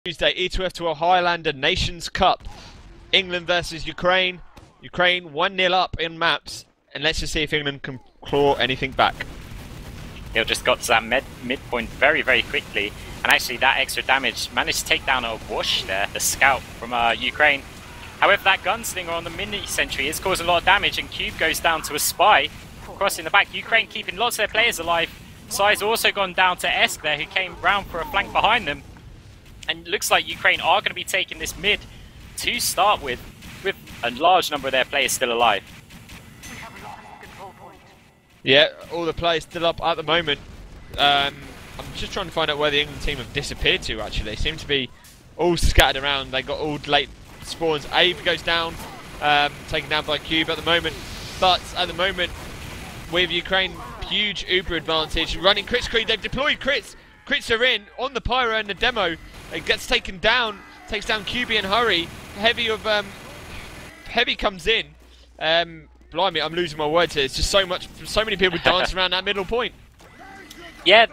Tuesday, ETF2L Highlander Nations Cup. England versus Ukraine. Ukraine 1-0 up in maps. And let's just see if England can claw anything back. He'll just got to that midpoint very, very quickly. And actually that extra damage managed to take down a Whoosh there, the scout from Ukraine. However, that gunslinger on the mini sentry is causing a lot of damage, and Cube goes down to a spy. Crossing the back, Ukraine keeping lots of their players alive. Sai's also gone down to Esk there, who came round for a flank behind them. And it looks like Ukraine are going to be taking this mid to start with a large number of their players still alive. Yeah, all the players still up at the moment. I'm just trying to find out where the England team have disappeared to, actually. They seem to be all scattered around. They got all late spawns. Ave goes down, taken down by Cube at the moment. But at the moment, with Ukraine, huge Uber advantage. Running crits, they've deployed crits. Crits are in on the Pyro and the demo. It gets taken down, takes down QB and Hurry. Heavy comes in. Blimey, I'm losing my words here. It's just so many people dancing around that middle point. Yeah,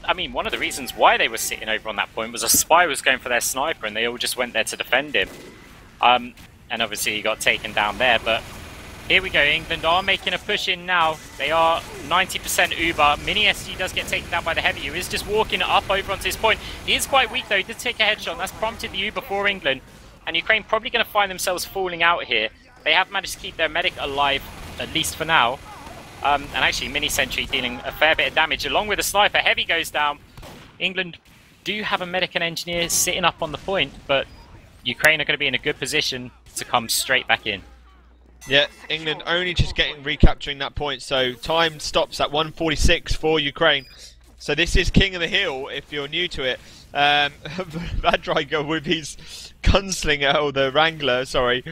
I mean, one of the reasons why they were sitting over on that point was a spy was going for their sniper, and they all just went there to defend him. And obviously he got taken down there, but here we go. England are making a push in now. They are 90% Uber. Mini SG does get taken down by the Heavy, who is just walking up over onto his point. He is quite weak though. He did take a headshot. That's prompted the Uber for England. And Ukraine probably going to find themselves falling out here. They have managed to keep their medic alive, at least for now. And actually, Mini Sentry dealing a fair bit of damage along with the sniper. Heavy goes down. England do have a medic and engineer sitting up on the point, but Ukraine are going to be in a good position to come straight back in. Yeah, England only just recapturing that point, so time stops at 1:46 for Ukraine. So this is King of the Hill, if you're new to it. Vadriger with his gunslinger, or the Wrangler, sorry,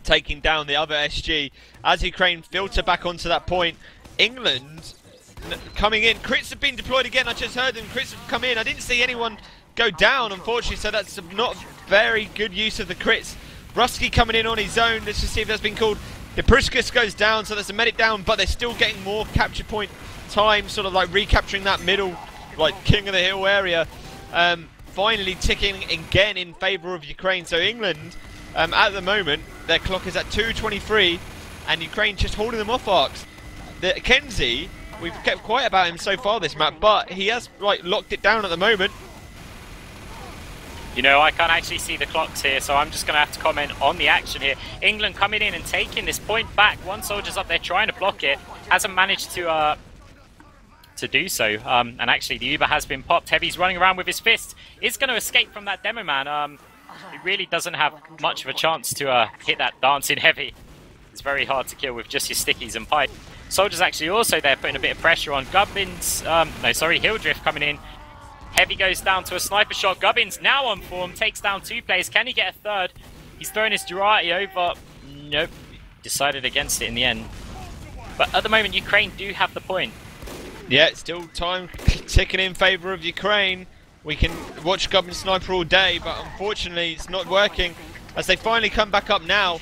taking down the other SG. As Ukraine filter back onto that point, England coming in. Crits have been deployed again, I just heard them. Crits have come in. I didn't see anyone go down, unfortunately, so that's not very good use of the crits. Rusky coming in on his own. Let's just see if that's been called. The Priscus goes down, so there's a medic down, but they're still getting more capture point time, sort of like recapturing that middle, like King of the Hill area. Finally ticking again in favour of Ukraine. So England, at the moment, their clock is at 2:23, and Ukraine just holding them off arcs. The Kenzie, we've kept quiet about him so far this map, but he has like locked it down at the moment. You know, I can't actually see the clocks here, so I'm just going to have to comment on the action here. England coming in and taking this point back. One soldier's up there trying to block it. Hasn't managed to do so. And actually, the Uber has been popped. Heavy's running around with his fists. Is going to escape from that demo man. He really doesn't have much of a chance to hit that dancing Heavy. It's very hard to kill with just your stickies and pipe. Soldiers actually also there putting a bit of pressure on. Gubbins, Hilldrift coming in. Heavy goes down to a sniper shot. Gubbins now on form, takes down two players. Can he get a third? He's throwing his Durati over. Nope. Decided against it in the end. But at the moment, Ukraine do have the point. Yeah, still time ticking in favour of Ukraine. We can watch Gubbins sniper all day, but unfortunately it's not working as they finally come back up now.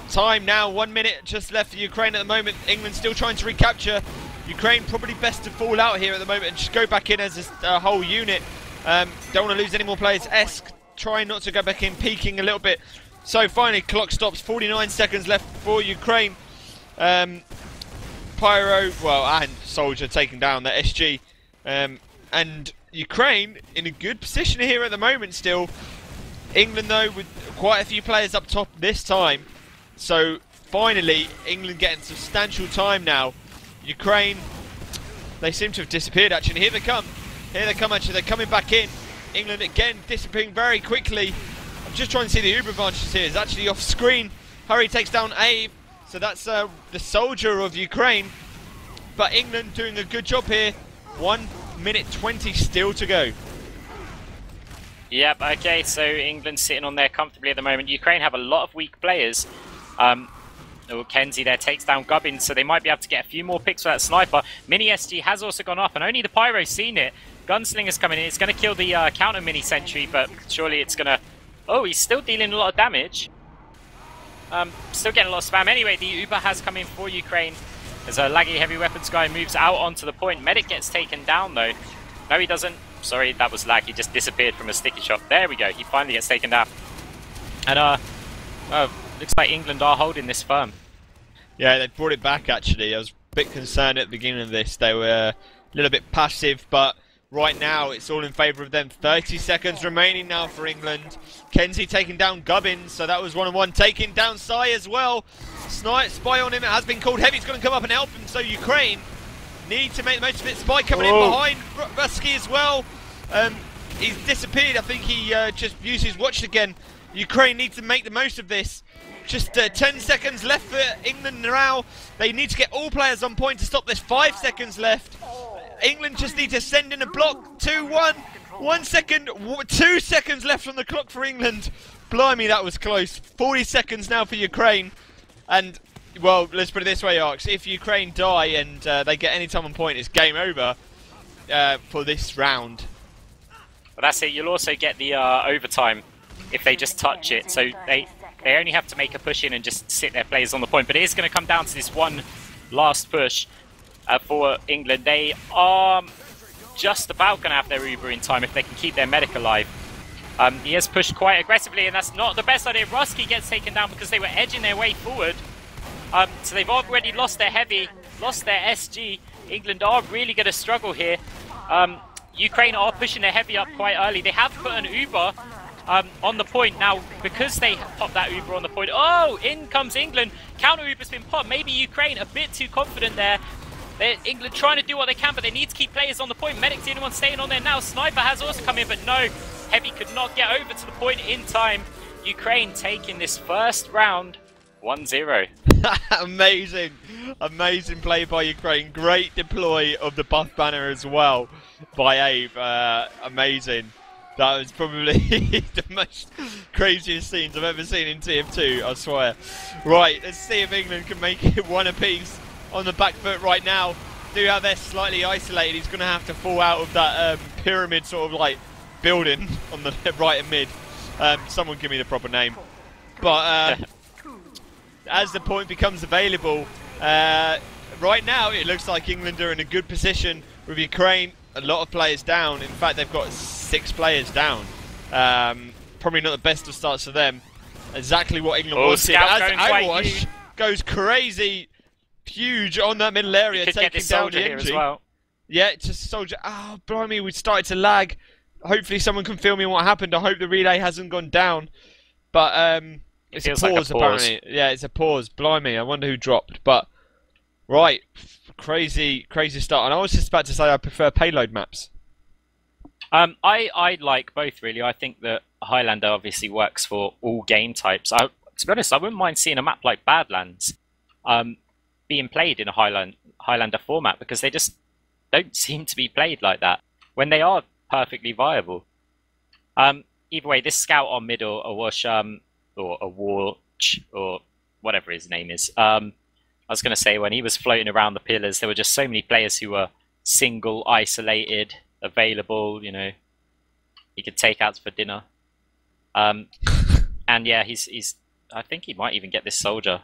Time now, 1 minute just left for Ukraine at the moment. England still trying to recapture. Ukraine probably best to fall out here at the moment and just go back in as a whole unit. Don't want to lose any more players. Esk trying not to go back in, peeking a little bit. So finally, clock stops. 49 seconds left for Ukraine. Pyro, and Soldier taking down the SG. And Ukraine in a good position here at the moment still. England, though, with quite a few players up top this time. So finally, England getting substantial time now. Ukraine, they seem to have disappeared actually. Here they come. Here they come actually. They're coming back in. England again disappearing very quickly. I'm just trying to see the Uber advantages here. It's actually off screen. Hurry takes down Ave. So that's the soldier of Ukraine. But England doing a good job here. 1 minute 20 still to go. Yep, okay, so England sitting on there comfortably at the moment. Ukraine have a lot of weak players. Kenzie there takes down Gubbins, so they might be able to get a few more picks for that sniper. Mini SG has also gone off, and only the Pyro's seen it. Gunslinger's coming in. It's going to kill the counter Mini Sentry, but surely it's going to... Oh, he's still dealing a lot of damage. Still getting a lot of spam. Anyway, the Uber has come in for Ukraine. As a laggy heavy weapons guy moves out onto the point. Medic gets taken down, though. No, he doesn't. sorry, that was lag. He just disappeared from a sticky shot. There we go. He finally gets taken down. And looks like England are holding this firm. Yeah, they brought it back actually. I was a bit concerned at the beginning of this. They were a little bit passive, but right now it's all in favour of them. 30 seconds remaining now for England. Kenzie taking down Gubbins, so that was 1-on-1. Taking down Sai as well. Spy on him, it has been called heavy. It's going to come up and help him, so Ukraine need to make the most of it. Spy coming in behind Rusky as well. He's disappeared. I think he just used his watch again. Ukraine needs to make the most of this. Just 10 seconds left for England now. They need to get all players on point to stop this. 5 seconds left. England just need to send in a block. 2-1. 1 second. 2 seconds left on the clock for England. Blimey, that was close. 40 seconds now for Ukraine. And, well, let's put it this way, Arx. If Ukraine die and they get any time on point, it's game over for this round. But that's it. You'll also get the overtime if they just touch it. So they only have to make a push in and just sit their players on the point. But it is going to come down to this one last push for England. They are just about going to have their Uber in time if they can keep their medic alive. He has pushed quite aggressively, and that's not the best idea. Rusky gets taken down because they were edging their way forward. So they've already lost their heavy, lost their SG. England are really going to struggle here. Ukraine are pushing their heavy up quite early. They have put an Uber on the point. Now, because they popped that Uber on the point, oh, in comes England. Counter Uber's been popped. Maybe Ukraine a bit too confident there. England trying to do what they can, but they need to keep players on the point. Medic's the only one staying on there now. Sniper has also come in, but no. Heavy could not get over to the point in time. Ukraine taking this first round 1-0. Amazing. Amazing play by Ukraine. Great deploy of the buff banner as well by Abe. Amazing. That was probably the most craziest scenes I've ever seen in TF2, I swear. Right, let's see if England can make it one apiece on the back foot right now. Do how they're slightly isolated. He's going to have to fall out of that pyramid sort of like building on the right and mid. Someone give me the proper name. But as the point becomes available, right now it looks like England are in a good position with Ukraine. A lot of players down. In fact, they've got 6 players down. Probably not the best of starts for them. Exactly what England wanted. As Awash goes crazy, huge on that middle area, taking down the MG. Well. Yeah, just soldier. Oh, blimey, we started to lag. Hopefully someone can film me what happened. I hope the relay hasn't gone down. But it's a pause, apparently. Yeah, it's a pause. Blimey, I wonder who dropped. But right, crazy start. And I was just about to say I prefer payload maps. I like both, really. I think that Highlander obviously works for all game types. To be honest, I wouldn't mind seeing a map like Badlands being played in a Highlander format, because they just don't seem to be played like that when they are perfectly viable. Either way, this scout on mid or a Wash or a Warch or whatever his name is. I was going to say, when he was floating around the pillars, there were just so many players who were single, isolated, available. You know, he could take out for dinner. And yeah, he's. I think he might even get this soldier.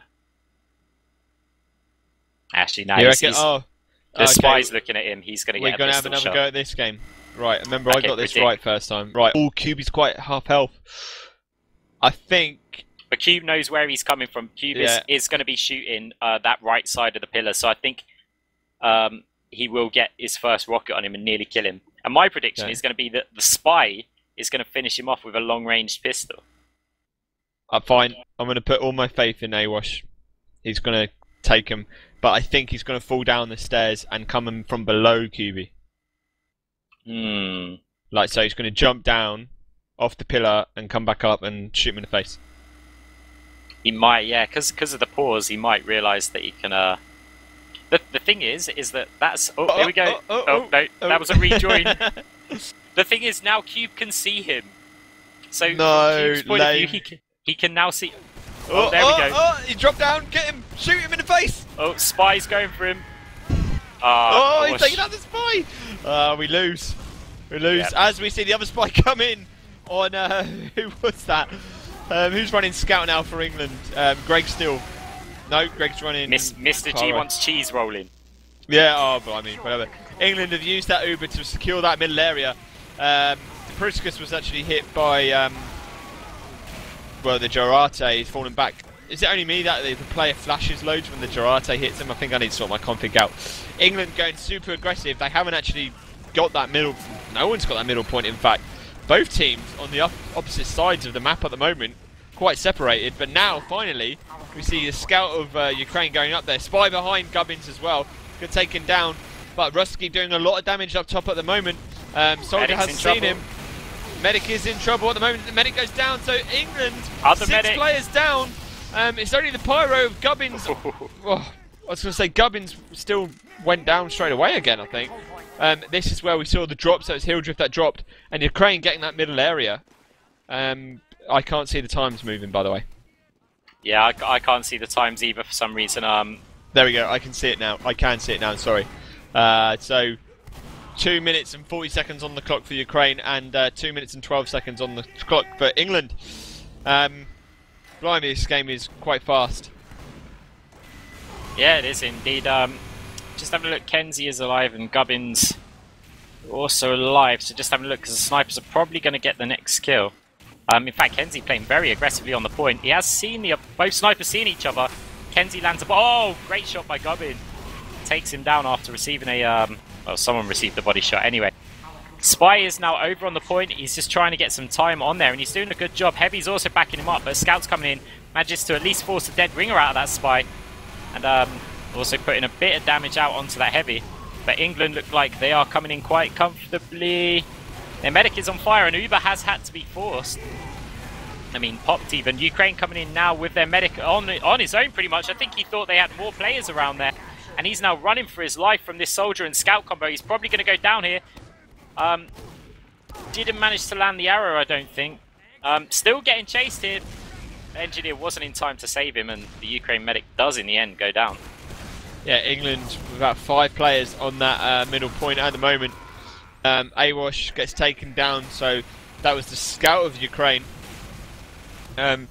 Actually, no. The spy's looking at him. He's going to get. We're going to have another go at this game. Right, remember I got this right first time. Right, QB's quite half health. I think... But Cube knows where he's coming from. Cube is going to be shooting that right side of the pillar, so I think he will get his first rocket on him and nearly kill him. And my prediction is going to be that the spy is going to finish him off with a long-range pistol. Fine. I'm going to put all my faith in Awash. He's going to take him, but I think he's going to fall down the stairs and come in from below QB. Like, so he's going to jump down off the pillar and come back up and shoot him in the face. He might, yeah, because of the pause, he might realise that he can. The thing is that that's. Oh, there we go. No, that was a rejoin. The thing is, now Cube can see him. So from Cube's point of view, he can now see. Oh, there we go. Oh, he dropped down. Get him. Shoot him in the face. Oh, Spy's going for him. He's taking out the spy. We lose. We lose. Yep. As we see the other spy come in on, who was that? Who's running scout now for England? Greg still. No, Greg's running. Mr. G wants cheese rolling. Yeah, but I mean, whatever. England have used that Uber to secure that middle area. Priscus was actually hit by, well, the Jarate. He's fallen back. Is it only me that the player flashes loads when the Jarate hits him? I think I need to sort my config out. England going super aggressive. They haven't actually got that middle. No one's got that middle point, in fact. Both teams on the opposite sides of the map at the moment, quite separated. But now, finally, we see the scout of Ukraine going up there. Spy behind Gubbins as well. Got taken down. But Rusky doing a lot of damage up top at the moment. Soldier has seen him. Medic is in trouble at the moment. The medic goes down. So England, six players down. It's only the pyro of Gubbins. Oh, I was going to say Gubbins still went down straight away again, I think. This is where we saw the drop, so it's Hildrift that dropped. And Ukraine getting that middle area. I can't see the times moving, by the way. Yeah, I can't see the times either for some reason. There we go, I can see it now. I can see it now, sorry. So, 2 minutes and 40 seconds on the clock for Ukraine, and 2 minutes and 12 seconds on the clock for England. Blimey, this game is quite fast. Yeah, it is indeed. Just having a look, Kenzie is alive and Gubbins also alive, so just having a look because the snipers are probably going to get the next kill. In fact, Kenzie playing very aggressively on the point. He has seen both snipers seeing each other. Kenzie lands a oh, great shot by Gubbin. Takes him down after receiving a well, someone received the body shot anyway. Spy is now over on the point. He's just trying to get some time on there, and he's doing a good job. Heavy's also backing him up, but Scout's coming in, manages to at least force a dead ringer out of that Spy, and also putting a bit of damage out onto that Heavy. But England look like they are coming in quite comfortably. Their medic is on fire, and Uber has had to be forced. I mean, popped even. Ukraine coming in now with their medic on his own pretty much. I think he thought they had more players around there, and he's now running for his life from this soldier and scout combo. He's probably going to go down here. Didn't manage to land the arrow, I don't think. Still getting chased here. The engineer wasn't in time to save him, and the Ukraine medic does in the end go down. Yeah, England with about 5 players on that middle point at the moment. Awash gets taken down, so that was the scout of Ukraine. Mini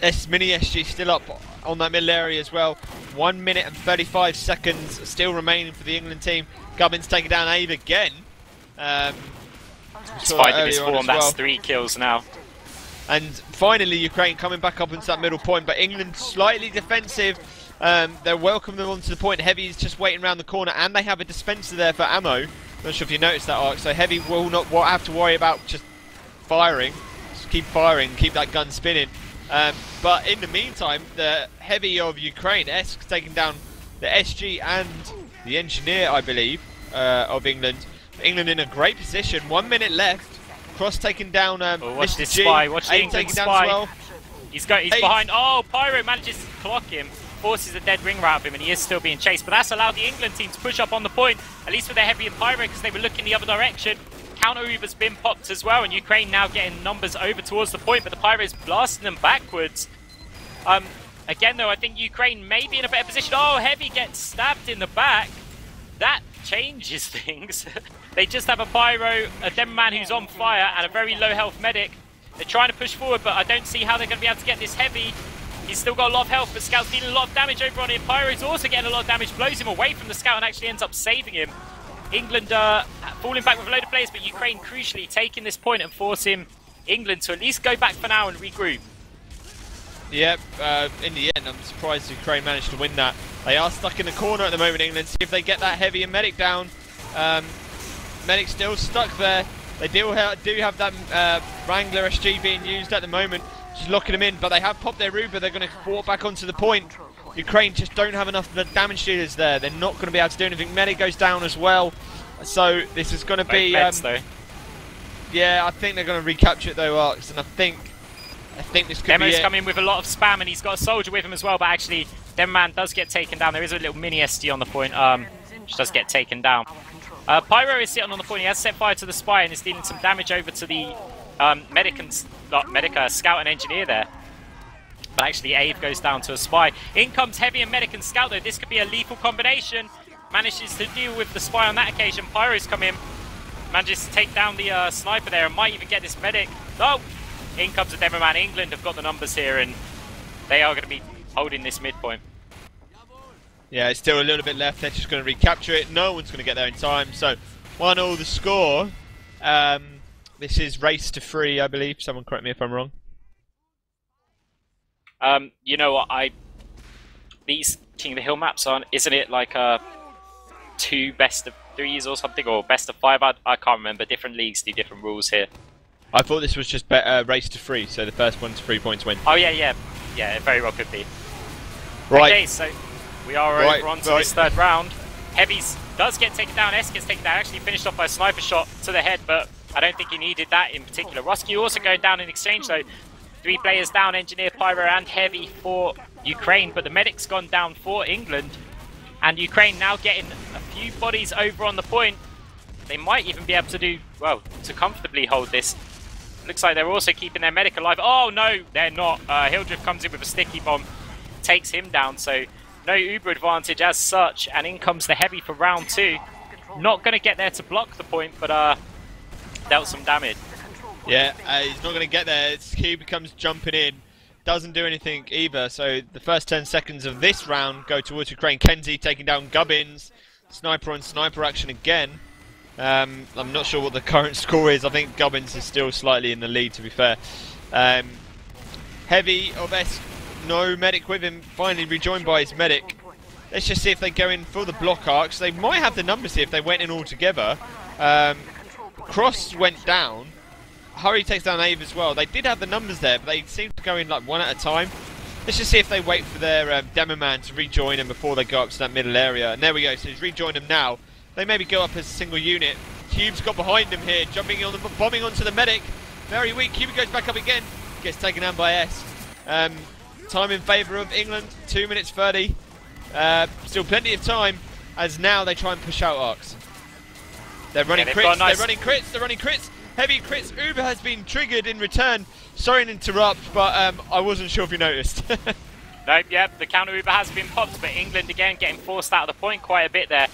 SG still up on that middle area as well. 1 minute and 35 seconds still remaining for the England team. Gubbins taking down Ave again. Despite the misform, that's 3 kills now. And finally Ukraine coming back up into that middle point, but England slightly defensive. They're welcoming them onto the point. Heavy's just waiting around the corner, and they have a dispenser there for ammo. Not sure if you noticed that, Ark. So Heavy will not have to worry about just firing. Just keep firing, keep that gun spinning. But in the meantime, the Heavy of Ukraine, Esk, taking down the SG and the engineer, I believe, of England. England in a great position. 1 minute left. Cross taking down watch Mr. this G. Spy. Watch the Abe England taking Spy. down as well. He's behind. Oh, Pyro manages to clock him. Forces a dead ringer out of him, and he is still being chased. But that's allowed the England team to push up on the point, at least with their Heavy and Pyro, because they were looking the other direction. Counter Uber's been popped as well, and Ukraine now getting numbers over towards the point, but the Pyro's blasting them backwards. Again, though, I think Ukraine may be in a better position. Oh, Heavy gets stabbed in the back. That changes things. They just have a Pyro, a Demonman who's on fire, and a very low health medic. They're trying to push forward, but I don't see how they're going to be able to get this Heavy. He's still got a lot of health, but Scout's dealing a lot of damage over on him. Pyro's also getting a lot of damage, blows him away from the Scout and actually ends up saving him. England falling back with a load of players, but Ukraine crucially taking this point and forcing England to at least go back for now and regroup. Yep, in the end, I'm surprised Ukraine managed to win that. They are stuck in the corner at the moment, England. See if they get that Heavy and medic down. Medic still stuck there. They do have that Wrangler SG being used at the moment. Just locking them in, but they have popped their Uber. They're going to walk back onto the point. Ukraine just don't have enough damage dealers there. They're not going to be able to do anything. Medic goes down as well. So this is going to be... yeah, I think they're going to recapture it though, Arks, and I think this could Demo's be it. come in with a lot of spam, and he's got a soldier with him as well, but actually Demoman does get taken down. There is a little mini SD on the point, which does get taken down. Pyro is sitting on the point. He has set fire to the Spy and is dealing some damage over to the Scout and Engineer there. But actually Ave goes down to a Spy. In comes Heavy and Medic and Scout though. This could be a lethal combination. Manages to deal with the Spy on that occasion. Pyro's come in. Manages to take down the Sniper there and might even get this Medic. Oh! In comes the Demoman. England have got the numbers here and they are going to be holding this midpoint. Yeah, it's still a little bit left. They're just going to recapture it. No one's going to get there in time. So 1-1 the score. This is race to 3, I believe. Someone correct me if I'm wrong. You know what? These King of the Hill maps aren't. Isn't it like 2 best of 3s or something, or best of 5? I can't remember. Different leagues do different rules here. I thought this was just race to 3, so the first one to 3 points win. Oh yeah, it very well could be. Right. Okay, so we are over onto this 3rd round. Heavies does get taken down. S gets taken down. Actually finished off by a sniper shot to the head, but I don't think he needed that in particular. Rusky also going down in exchange, though. 3 players down, Engineer, Pyro and Heavy for Ukraine, but the medic's gone down for England. And Ukraine now getting a few bodies over on the point. They might even be able to do, well, to comfortably hold this. Looks like they're also keeping their medic alive. Oh no, they're not. Hildriff comes in with a sticky bomb, takes him down, so no Uber advantage as such. And in comes the Heavy for round 2. Not going to get there to block the point, but dealt some damage. Yeah, he's not going to get there. Cube comes jumping in. Doesn't do anything either. So the first 10 seconds of this round go towards Ukraine. Kenzie taking down Gubbins. Sniper on sniper action again. I'm not sure what the current score is. I think Gubbins is still slightly in the lead, to be fair. Heavy of S, no medic with him. Finally rejoined by his medic. Let's just see if they go in for the block arcs. They might have the numbers here if they went in all together. Cross went down. Hurry takes down Ave as well. They did have the numbers there, but they seem to go in like one at a time. Let's just see if they wait for their demo man to rejoin them before they go up to that middle area. And there we go. So he's rejoined them now. They maybe go up as a single unit. Cube's got behind him here, jumping on the bombing onto the medic. Very weak. Cube goes back up again. Gets taken down by S. Time in favour of England. 2 minutes 30. Still plenty of time, as now they try and push out arcs. They're running crits. They're running crits. They're running crits. Heavy crits. Uber has been triggered in return. Sorry to interrupt, but I wasn't sure if you noticed. Nope, yep, the counter Uber has been popped, but England again getting forced out of the point quite a bit there.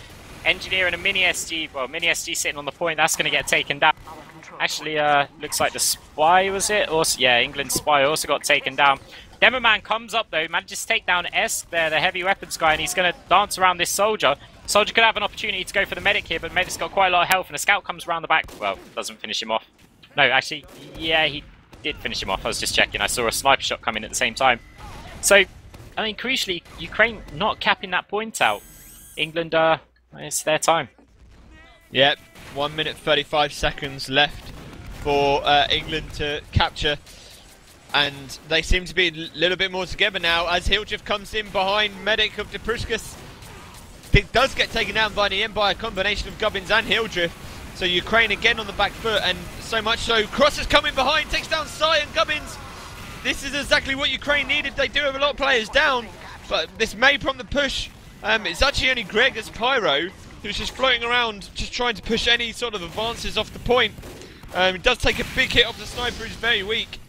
Engineer and a mini SG, well, mini SG sitting on the point, that's going to get taken down. Actually, looks like the spy was it? Also, yeah, England's spy also got taken down. Demo man comes up though, manages to take down S there, the heavy weapons guy, and he's going to dance around this soldier. Soldier could have an opportunity to go for the medic here, but medic's got quite a lot of health, and a scout comes around the back. Well, doesn't finish him off. No, actually, yeah, he did finish him off. I was just checking. I saw a sniper shot come in at the same time. So, I mean, crucially, Ukraine not capping that point out. England, it's their time. Yep, 1 minute 35 seconds left for England to capture. And they seem to be a little bit more together now as Hildriff comes in behind medic of Deprushkas. It does get taken down by the end by a combination of Gubbins and Hildriff. So Ukraine again on the back foot, and so much so Cross is coming behind, takes down Sai and Gubbins. This is exactly what Ukraine needed. They do have a lot of players down, but this may prompt the push. It's actually only Greg as Pyro who's just floating around, just trying to push any sort of advances off the point. It does take a big hit off the sniper, who's very weak.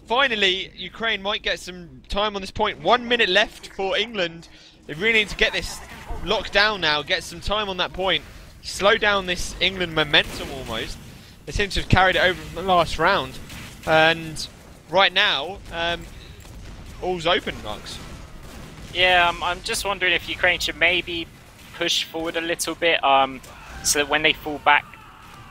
Finally, Ukraine might get some time on this point. 1 minute left for England. They really need to get this locked down now, get some time on that point. Slow down this England momentum almost. They seem to have carried it over from the last round. And right now, all's open, Max. Yeah, I'm just wondering if Ukraine should maybe push forward a little bit, so that when they fall back,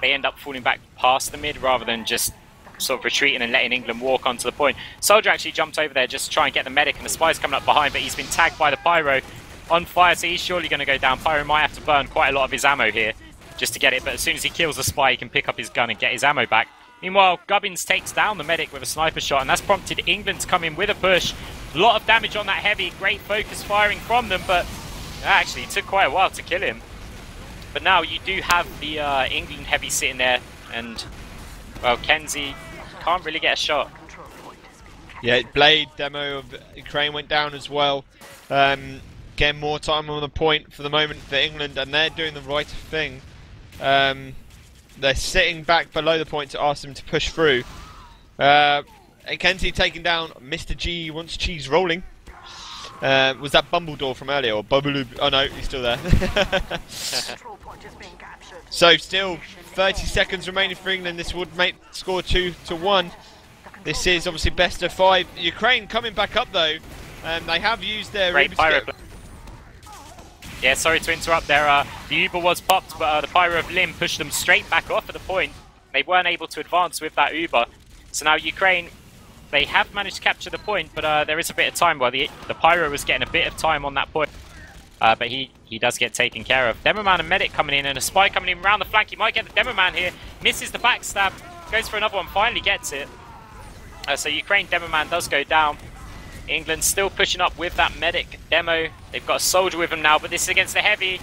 they end up falling back past the mid rather than just sort of retreating and letting England walk onto the point. Soldier actually jumped over there just to try and get the medic, and the spy's coming up behind, but he's been tagged by the Pyro on fire, so he's surely going to go down. Pyro might have to burn quite a lot of his ammo here just to get it, but as soon as he kills the spy, he can pick up his gun and get his ammo back. Meanwhile, Gubbins takes down the medic with a sniper shot, and that's prompted England to come in with a push. A lot of damage on that heavy, great focus firing from them, but actually it took quite a while to kill him. But now you do have the England heavy sitting there, and, well, Kenzie can't really get a shot. Yeah, Blade demo of Ukraine went down as well. Getting more time on the point for the moment for England, and they're doing the right thing. They're sitting back below the point to ask them to push through. Kenzie taking down Mr. G wants cheese rolling. Was that Bumbledore from earlier, or Bubble? Oh no, he's still there. So still 30 seconds remaining for England. This would make score 2-1. This is obviously best of 5. Ukraine coming back up though. They have used their great Pyro. Yeah, sorry to interrupt there. The Uber was popped, but the Pyro of Lim pushed them straight back off at the point. They weren't able to advance with that Uber. So now Ukraine, they have managed to capture the point, but there is a bit of time while the Pyro was getting a bit of time on that point. But he does get taken care of. Demoman and Medic coming in, and a Spy coming in around the flank. He might get the Demoman here. Misses the backstab. Goes for another one. Finally gets it. So Ukraine Demoman does go down. England still pushing up with that Medic Demo. They've got a Soldier with him now, but this is against the Heavy.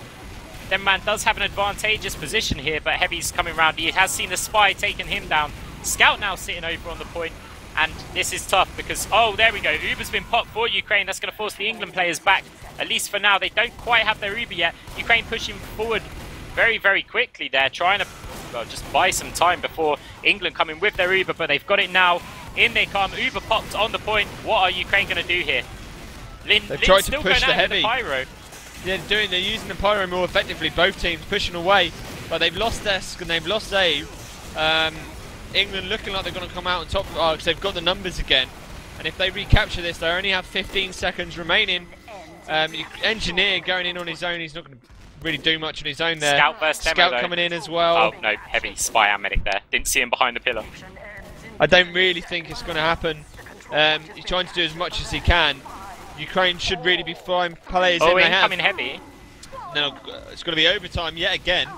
Demoman does have an advantageous position here, but Heavy's coming around. He has seen the Spy taking him down. Scout now sitting over on the point. And this is tough because, oh, there we go. Uber's been popped for Ukraine. That's going to force the England players back. At least for now, they don't quite have their Uber yet. Ukraine pushing forward very, very quickly there, trying to just buy some time before England coming with their Uber, but they've got it now. In they come. Uber popped on the point. What are Ukraine going to do here? Lynn's tried to still push going the out with Heavy. the Pyro. Yeah, they're using the Pyro more effectively. Both teams pushing away, but they've lost Esk and they've lost Abe. England looking like they're going to come out on top because they've got the numbers again. And if they recapture this, they only have 15 seconds remaining. Engineer going in on his own. He's not going to really do much on his own there. Scout versus Demo, Scout though. coming in as well. Oh, no. Heavy Spy and Medic there. Didn't see him behind the pillar. I don't really think it's going to happen. He's trying to do as much as he can. Ukraine should really be flying players in. Oh, They have. incoming Heavy. Now it's going to be overtime yet again.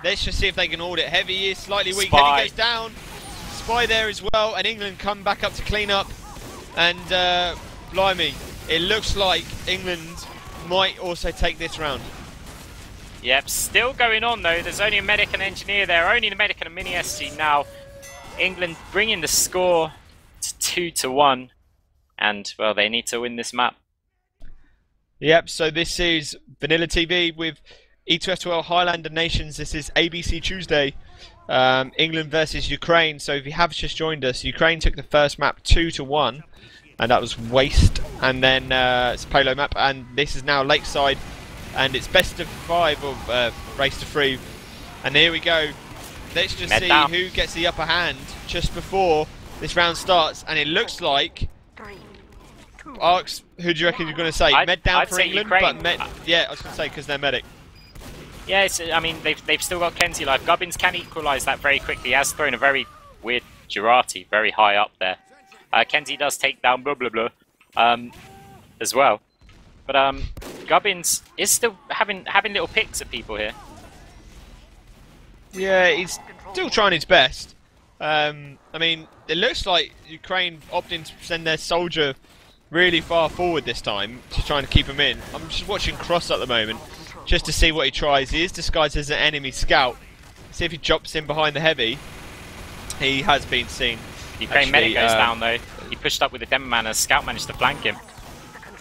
Let's just see if they can hold it. Heavy is slightly weak. Spy. Heavy goes down. Spy there as well, and England come back up to clean up. And blimey, it looks like England might also take this round. Yep, still going on though. There's only a Medic and Engineer there. Only the Medic and a Mini SC now. England bringing the score to 2-1. And, well, they need to win this map. Yep, so this is VanillaTV with ETF2L Highlander Nations. This is ABC Tuesday. England versus Ukraine. So if you have just joined us, Ukraine took the first map 2-1. And that was Waste. And then it's a Polo map. And this is now Lakeside. And it's best of 5 of race to 3. And here we go. Let's just see who gets the upper hand just before this round starts. And it looks like... Arx, who do you reckon you're going to say? Med down for England, Ukraine. but Med... Yeah, I was going to say because they're Medic. Yeah, I mean, they've still got Kenzie alive. Gubbins can equalise that very quickly. He has thrown a very weird Girardi very high up there. Kenzie does take down blah blah blah as well. But Gubbins is still having little picks at people here. Yeah, he's still trying his best. I mean, it looks like Ukraine opting to send their soldier really far forward this time, just trying to keep him in. I'm just watching Cross at the moment, just to see what he tries. He is disguised as an enemy scout. See if he drops in behind the Heavy. He has been seen. Ukraine Medic goes down though. He pushed up with the Demo Man and Scout managed to flank him.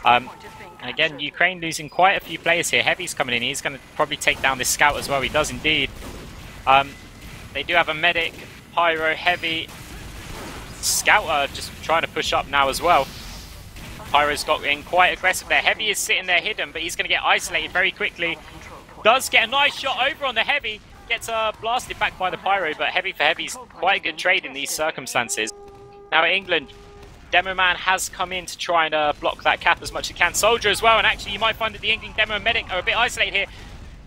And again, Ukraine losing quite a few players here. Heavy's coming in. He's going to probably take down this Scout as well. He does indeed. They do have a Medic, Pyro, Heavy. Scout are just trying to push up now as well. Pyro's got in quite aggressive there. Heavy is sitting there hidden, but he's going to get isolated very quickly. Does get a nice shot over on the Heavy. Gets blasted back by the Pyro, but Heavy for Heavy's quite a good trade in these circumstances. Now England, Demo Man has come in to try and block that cap as much as he can. Soldier as well, and actually you might find that the England Demo and Medic are a bit isolated here.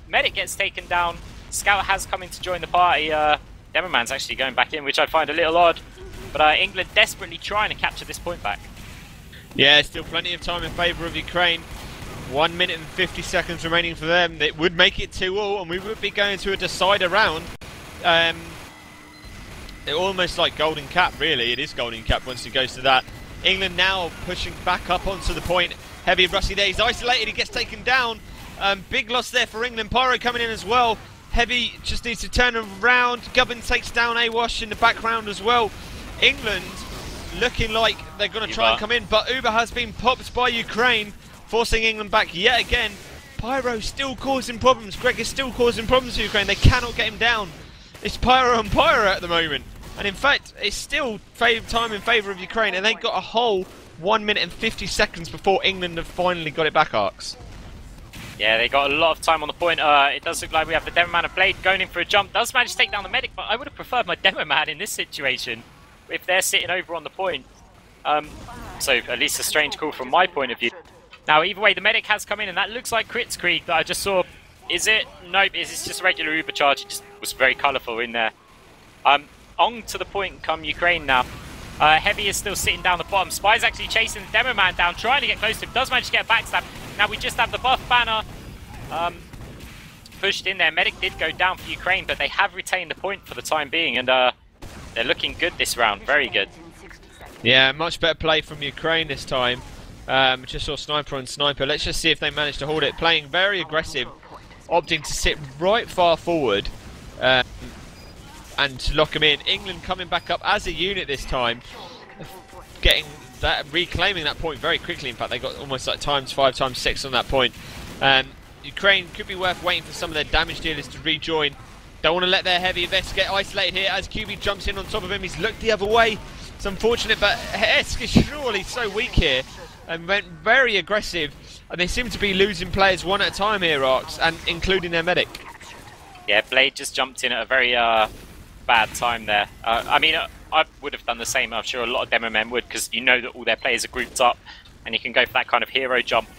Medic gets taken down. Scout has come in to join the party. Demo Man's actually going back in, which I find a little odd. But England desperately trying to capture this point back. Yeah, still plenty of time in favour of Ukraine. 1 minute and 50 seconds remaining for them. It would make it 2-2, and we would be going to a decider round. They're almost like golden cap, really. It is golden cap once it goes to that. England now pushing back up onto the point. Heavy Rusty there. He's isolated. He gets taken down. Big loss there for England. Pyro coming in as well. Heavy just needs to turn around. Gubbin takes down Awash in the background as well. England looking like they're going to try and come in, but Uber has been popped by Ukraine, forcing England back yet again. Pyro still causing problems. Greg is still causing problems for Ukraine. They cannot get him down. It's Pyro and Pyro at the moment. And in fact, it's still time in favour of Ukraine, and they've got a whole 1 minute and 50 seconds before England have finally got it back, Arx. Yeah, they got a lot of time on the point. It does look like we have the Demo Man of Blade going in for a jump. Does manage to take down the Medic, but I would have preferred my Demo Man in this situation if they're sitting over on the point. So at least a strange call from my point of view. Now, either way, the Medic has come in, and that looks like Crits Creek that I just saw. Is it? Nope, it's just a regular Uber charge. It just was very colourful in there. onto the point come Ukraine now. Heavy is still sitting down the bottom. Spy's actually chasing the Demo Man down, trying to get close to him. Does manage to get a backstab. Now we just have the buff banner pushed in there. Medic did go down for Ukraine, but they have retained the point for the time being, and they're looking good this round. Very good. Yeah, much better play from Ukraine this time. Just saw Sniper on Sniper. Let's just see if they manage to hold it. Playing very aggressive, opting to sit right far forward and lock him in. England coming back up as a unit this time, getting that, reclaiming that point very quickly. In fact, they got almost like ×5, ×6 on that point. Ukraine could be worth waiting for some of their damage dealers to rejoin. Don't want to let their heavy vest get isolated here as QB jumps in on top of him. He's looked the other way. It's unfortunate, but Esk is surely so weak here and went very aggressive. And they seem to be losing players one at a time here, Arx, and including their medic. Yeah, Blade just jumped in at a very bad time there. I mean, I would have done the same. I'm sure a lot of demo men would, because you know that all their players are grouped up and you can go for that kind of hero jump.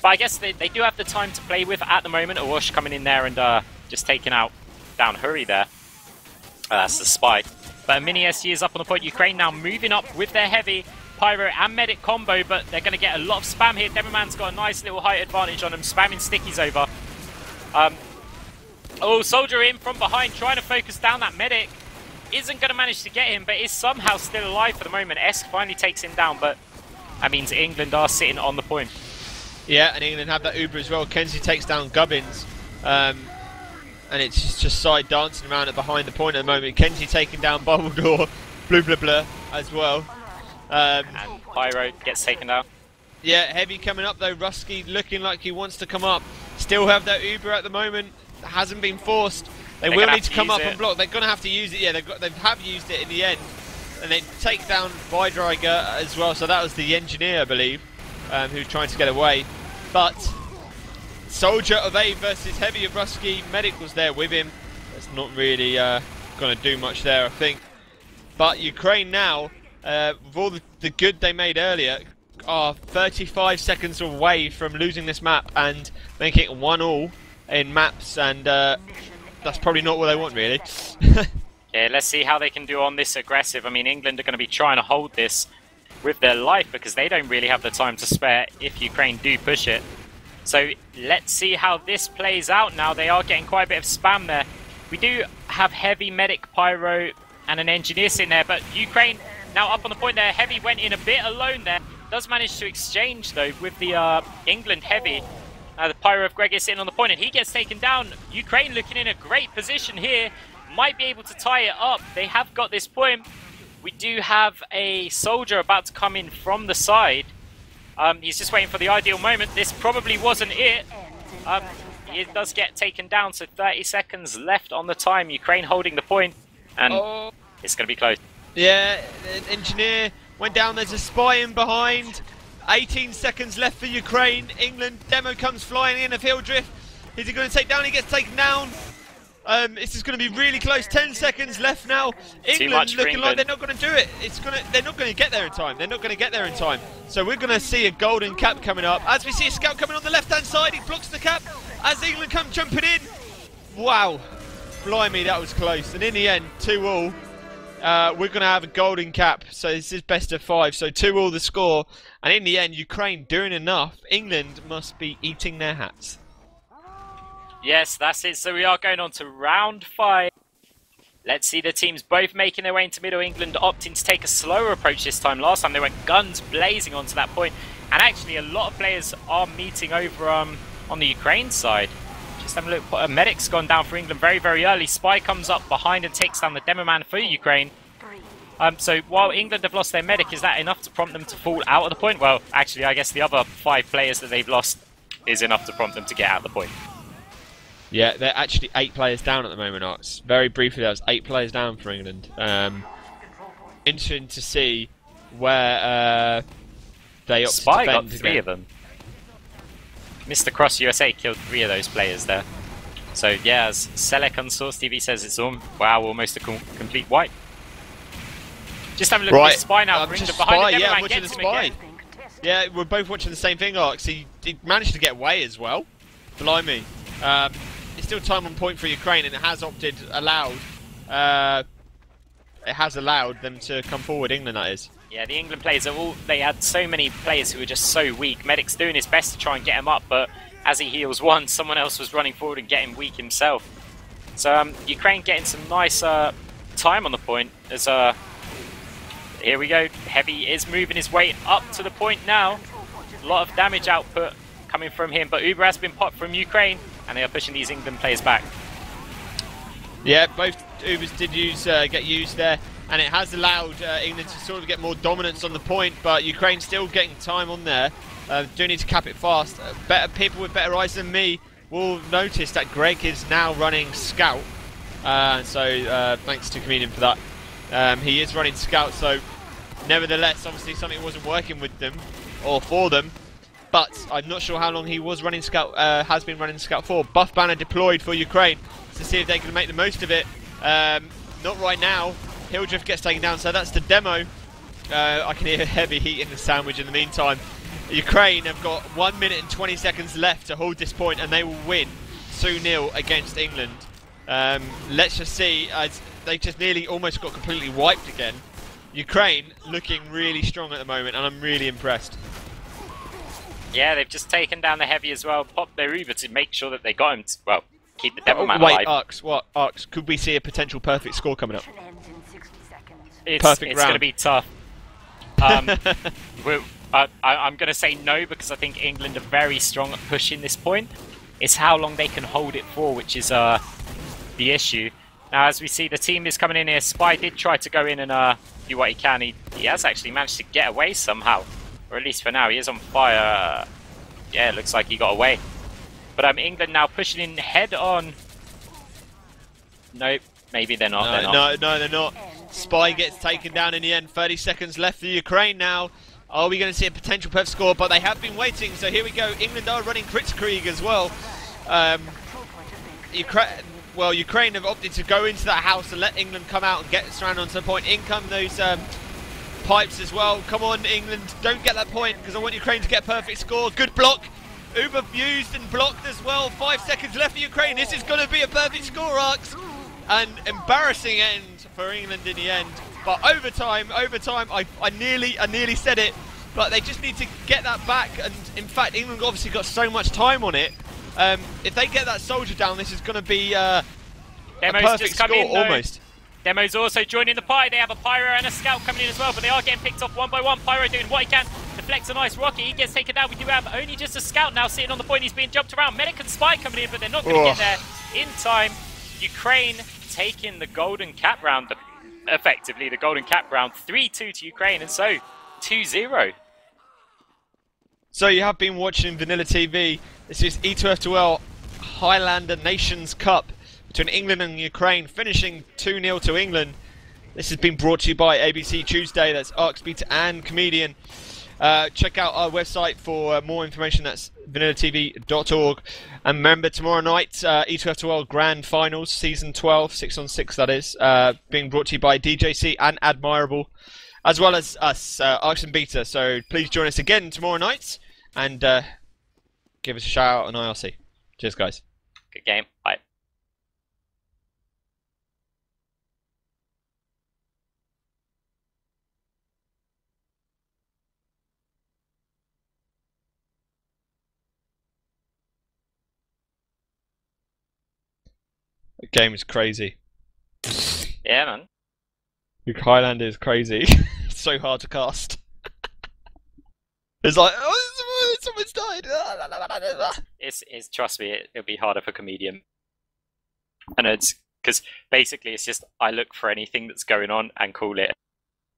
But I guess they do have the time to play with at the moment. Awash coming in there and just taking out down Hurry there. That's the spy. But a mini SG is up on the point. Ukraine now moving up with their heavy pyro and medic combo, but they're going to get a lot of spam here. Demoman's got a nice little height advantage on him, spamming stickies over. Oh, soldier in from behind, trying to focus down that medic. Isn't going to manage to get him, but is somehow still alive for the moment. Esk finally takes him down, but that means England are sitting on the point. Yeah, and England have that Uber as well. Kenzie takes down Gubbins. And it's just side dancing around it behind the point at the moment. Kenzie taking down Bubbledore, blah blah blah as well. And Pyro gets taken down. Yeah, Heavy coming up though. Rusky looking like he wants to come up. Still have that Uber at the moment. Hasn't been forced. They will need to come up and block. They're going to have to use it. Yeah, they have used it in the end. And they take down Vidriger as well. So that was the engineer, I believe, who's trying to get away. But Soldier of A versus Heavy of Rusky. Medic was there with him. That's not really going to do much there, I think. But Ukraine now, with all the good they made earlier, are 35 seconds away from losing this map and making it 1-1 in maps, and that's probably not what they want, really. Yeah, let's see how they can do on this aggressive. I mean, England are going to be trying to hold this with their life because they don't really have the time to spare if Ukraine do push it. So let's see how this plays out now. They are getting quite a bit of spam there. We do have Heavy, Medic, Pyro and an Engineer sitting there, but Ukraine now up on the point there. Heavy went in a bit alone there. Does manage to exchange though with the England Heavy. The Pyro of Greg is sitting on the point and he gets taken down. Ukraine looking in a great position here. Might be able to tie it up. They have got this point. We do have a soldier about to come in from the side. He's just waiting for the ideal moment. This probably wasn't it. He does get taken down, so 30 seconds left on the time. Ukraine holding the point, and it's going to be close. Yeah, Engineer went down. There's a spy in behind. 18 seconds left for Ukraine. England, Demo comes flying in, a field drift. Is he going to take down? He gets taken down. This is going to be really close. 10 seconds left now. England looking like they're not going to do it. They're not going to get there in time. They're not going to get there in time. So we're going to see a golden cap coming up. As we see a scout coming on the left-hand side, he blocks the cap. As England come jumping in. Wow. Blimey, that was close. And in the end, 2-2. We're going to have a golden cap. So this is best of 5. So 2-2 the score. And in the end, Ukraine doing enough. England must be eating their hats. Yes, that's it. So we are going on to round 5. Let's see the teams both making their way into middle. England opting to take a slower approach this time. Last time they went guns blazing onto that point. And actually a lot of players are meeting over on the Ukraine side. Just having a look. Medic's gone down for England very, very early. Spy comes up behind and takes down the Demo Man for Ukraine. So while England have lost their medic, is that enough to prompt them to fall out of the point? Well, actually, I guess the other 5 players that they've lost is enough to prompt them to get out of the point. Yeah, they're actually 8 players down at the moment, Ox. Very briefly, that was 8 players down for England. Interesting to see where they opt to defend. Spy got 3 of them. Mr. Cross USA killed 3 of those players there. So yeah, as Selek on Source TV says, it's almost a complete wipe. Just having a look at this Spy now. Behind Spy, yeah, I'm watching the Spy. Yeah, we're both watching the same thing, Ox. He managed to get away as well. Blimey. It's still time on point for Ukraine, and it has allowed it has allowed them to come forward. England, that is. Yeah, the England players are all. They had so many players who were just so weak. Medic's doing his best to try and get him up, but as he heals one, someone else was running forward and getting weak himself. So Ukraine getting some nice time on the point. As here we go. Heavy is moving his way up to the point now. A lot of damage output coming from him, but Uber has been popped from Ukraine, and they are pushing these England players back. Yeah, both Ubers did get used there, and it has allowed England to sort of get more dominance on the point, but Ukraine still getting time on there. Do need to cap it fast. Better people with better eyes than me will notice that Greg is now running Scout, so thanks to Comedian for that. He is running Scout, so nevertheless, obviously something wasn't working with them or for them. But I'm not sure how long he was running Scout, has been running Scout for. Buff banner deployed for Ukraine to see if they can make the most of it. Not right now. Hilldrift gets taken down, so that's the demo. I can hear Heavy eating the sandwich in the meantime. Ukraine have got 1 minute and 20 seconds left to hold this point, and they will win 2-0 against England. Let's just see, as they just nearly almost got completely wiped again. Ukraine looking really strong at the moment, and I'm really impressed. Yeah, they've just taken down the Heavy as well, popped their Uber to make sure that they got him to, well, keep the Devilman alive. Wait, Arx, what? Arx, could we see a potential perfect score coming up? It's perfect going to be tough. I'm going to say no, because I think England are very strong at pushing this point. It's how long they can hold it for, which is the issue. Now, as we see, the team is coming in here. Spy did try to go in and do what he can. He has actually managed to get away somehow. Or at least for now, he is on fire. Yeah, it looks like he got away. But England now pushing in head on. Nope, maybe they're not. No, they're not. Spy gets taken down in the end. 30 seconds left for Ukraine now. Are we going to see a potential perfect score? But they have been waiting, so here we go. England are running Kritzkrieg as well. Ukraine have opted to go into that house and let England come out and get surrounded onto the point. In come those pipes as well. Come on, England, don't get that point, because I want Ukraine to get a perfect score. Good block. Uber used and blocked as well. 5 seconds left for Ukraine. This is going to be a perfect score, Arx. An embarrassing end for England in the end. But overtime, I nearly said it, but they just need to get that back. And in fact, England obviously got so much time on it. If they get that soldier down, this is going to be a perfect score almost. Demo's also joining the party. They have a Pyro and a Scout coming in as well, but they are getting picked off one by one. Pyro doing what he can. Deflects a nice rocket. He gets taken down. We do have only just a Scout now sitting on the point. He's being jumped around. Medic and Spy coming in, but they're not going to get there in time. Ukraine taking the golden cap round, effectively the golden cap round. 3-2 to Ukraine, and so 2-0. So you have been watching VanillaTV. This is ETF2L Highlander Nations Cup between England and Ukraine, finishing 2-0 to England. This has been brought to you by ABC Tuesday. That's Arx, Beta and Comedian. Check out our website for more information. That's VanillaTV.org. And remember, tomorrow night, E2F2L Grand Finals, Season 12, 6 on 6 that is, being brought to you by DJC and Admirable, as well as us, Arx and Beta. So please join us again tomorrow night, and give us a shout out on IRC. Cheers, guys. Good game. Bye. The game is crazy. Yeah, man. Highlander is crazy. It's so hard to cast. It's like, oh, someone's died. It's trust me, it'll be harder for Comedian. And it's because basically it's just I look for anything that's going on and call it.